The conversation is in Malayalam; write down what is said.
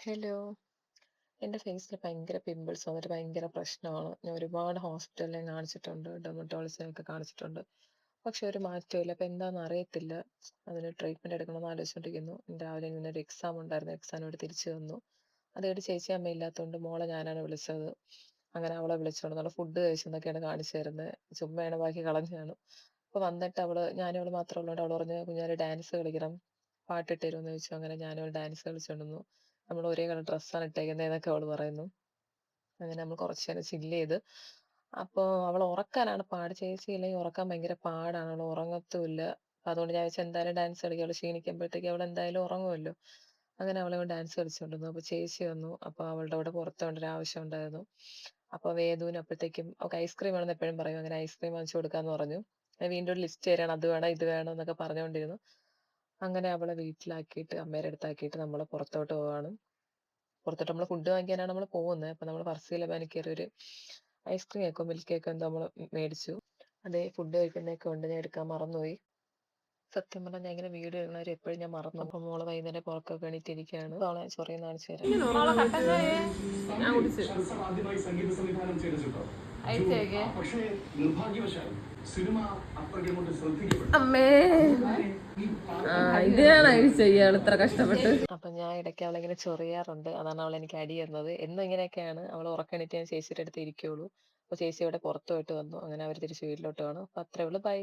ഹലോ. എൻ്റെ ഫേസിൽ ഭയങ്കര പിമ്പിൾസ് വന്നിട്ട് ഭയങ്കര പ്രശ്നമാണ്. ഞാൻ ഒരുപാട് ഹോസ്പിറ്റലിൽ കാണിച്ചിട്ടുണ്ട്. ഡെർമറ്റോളജിനെയൊക്കെ കാണിച്ചിട്ടുണ്ട്. പക്ഷെ ഒരു മാറ്റവും ഇല്ല. അപ്പോൾ എന്താണെന്ന് അറിയത്തില്ല. അതിന് ട്രീറ്റ്മെൻറ്റ് എടുക്കണമെന്ന് ആലോചിച്ചുകൊണ്ടിരിക്കുന്നു. രാവിലെ ഇങ്ങനെ ഒരു എക്സാം ഉണ്ടായിരുന്നു. എക്സാം ഇവിടെ തിരിച്ചു വന്നു. അത് കഴിഞ്ഞിട്ട് ചേച്ചി അമ്മ ഇല്ലാത്തതുകൊണ്ട് മോളെ ഞാനാണ് വിളിച്ചത്. അങ്ങനെ അവളെ വിളിച്ചോണ്ട് നല്ല ഫുഡ് കഴിച്ചെന്നൊക്കെയാണ് കാണിച്ചു തരുന്നത്. ചുമ്മയാണ് ബാക്കി കളഞ്ഞതാണ്. അപ്പോൾ വന്നിട്ട് ഞാനും അവളും മാത്രമേ ഉള്ളതുകൊണ്ട് അവൾ പറഞ്ഞു കുഞ്ഞാലി ഡാൻസ് കളിക്കണം. പാട്ടിട്ട് തരുമോന്ന് ചോദിച്ചു. അങ്ങനെ ഞാനും അവൾ ഡാൻസ് കളിച്ചോണ്ട് നിന്നു. നമ്മൾ ഒരേ കളർ ഡ്രസ്സാണ് ഇട്ടേക്കുന്നതെന്നൊക്കെ അവള് പറയുന്നു. അങ്ങനെ നമ്മൾ കുറച്ച് നേരം ചില്ല് ചെയ്ത്. അപ്പോൾ അവളെ ഉറക്കാനാണ് പാട്. ചേച്ചി ഇല്ലെങ്കിൽ ഉറക്കാൻ ഭയങ്കര പാടാണ്. അവൾ ഉറങ്ങത്തുമില്ല. അപ്പൊ അതുകൊണ്ട് ഞാൻ വിചാരിച്ചു എന്തായാലും ഡാൻസ് കളിക്കും. അവള് ക്ഷീണിക്കുമ്പോഴത്തേക്ക് അവൾ എന്തായാലും ഉറങ്ങുമല്ലോ. അങ്ങനെ അവളെ കൊണ്ട് ഡാൻസ് കളിച്ചുകൊണ്ടിരുന്നു. അപ്പോൾ ചേച്ചി വന്നു. അപ്പോൾ അവളുടെ കൂടെ പുറത്ത് പോകേണ്ട ഒരു ആവശ്യം ഉണ്ടായിരുന്നു. അപ്പോൾ വേദുവിന് അപ്പോഴത്തേക്കും അവൾക്ക് ഐസ്ക്രീം വേണമെന്ന് എപ്പോഴും പറയും. അങ്ങനെ ഐസ്ക്രീം വാങ്ങിച്ചു കൊടുക്കാന്ന് പറഞ്ഞു. ഞാൻ വീണ്ടും ഒരു ലിസ്റ്റ് തരാണ്. അത് വേണം ഇത് വേണം എന്നൊക്കെ പറഞ്ഞുകൊണ്ടിരുന്നു. അങ്ങനെ അവളെ വീട്ടിലാക്കിയിട്ട് അമ്മേടെ അടുത്താക്കിയിട്ട് നമ്മൾ പുറത്തോട്ട് പോവാണ്. പുറത്തോട്ട് നമ്മള് ഫുഡ് വാങ്ങിക്കാനാണ് നമ്മള് പോകുന്നത്. അപ്പൊ നമ്മള് ഫർസീലബാനിൽ കയറി ഒരു ഐസ്ക്രീം കേക്കോ മിൽക്ക് കേക്കോ എന്തോ നമ്മള് മേടിച്ചു. അതേ ഫുഡ് കഴിക്കുന്നതൊക്കെ ഉണ്ട്. ഞാൻ എടുക്കാൻ മറന്നുപോയി. സത്യം പറഞ്ഞാൽ ഞാൻ ഇങ്ങനെ വീഡിയോ ഇടുന്നവരെ എപ്പോഴും ഞാൻ മറന്നു. അപ്പൊ മോള് വൈകുന്നേരം പുറക്കൊക്കെ എണീറ്റിരിക്കുകയാണ്. അപ്പോൾ അവളെ ചൊറിയുന്ന കാണിച്ചു തരാം. മോളെ കട്ടൻ ചായയെ ഞാൻ കുടിച്ചു ആദ്യമായി സംഗീത സംവിധാനം ചെയ്ത ചിത്രം അയച്ചേക്കെ പക്ഷേ നിർഭാഗ്യവശാൽ സിനിമ അത്രയ്ക്ക് കൊണ്ട് ശ്രദ്ധിക്കപ്പെട്ടു. അമ്മേ ഇതാണ് അയച്ച ഇയാൾ ഇത്ര കഷ്ടപ്പെട്ട്. അപ്പൊ ഞാൻ ഇടയ്ക്ക് അവളിങ്ങനെ ചൊറിയാറുണ്ട്. അതാണ് അവൾ എനിക്ക് അടി തന്നത്. എന്നും ഇങ്ങനെയൊക്കെയാണ്. അവൾ ഉറക്കണിട്ട് ഞാൻ ചേച്ചിയുടെ അടുത്ത് ഇരിക്കുള്ളൂ. അപ്പൊ ചേച്ചി ഇവിടെ പുറത്തു പോയിട്ട് വന്നു. അങ്ങനെ അവർ തിരിച്ച് വീട്ടിലോട്ട് വേണം. അപ്പൊ അത്രേ ഉള്ളൂ. ബൈ.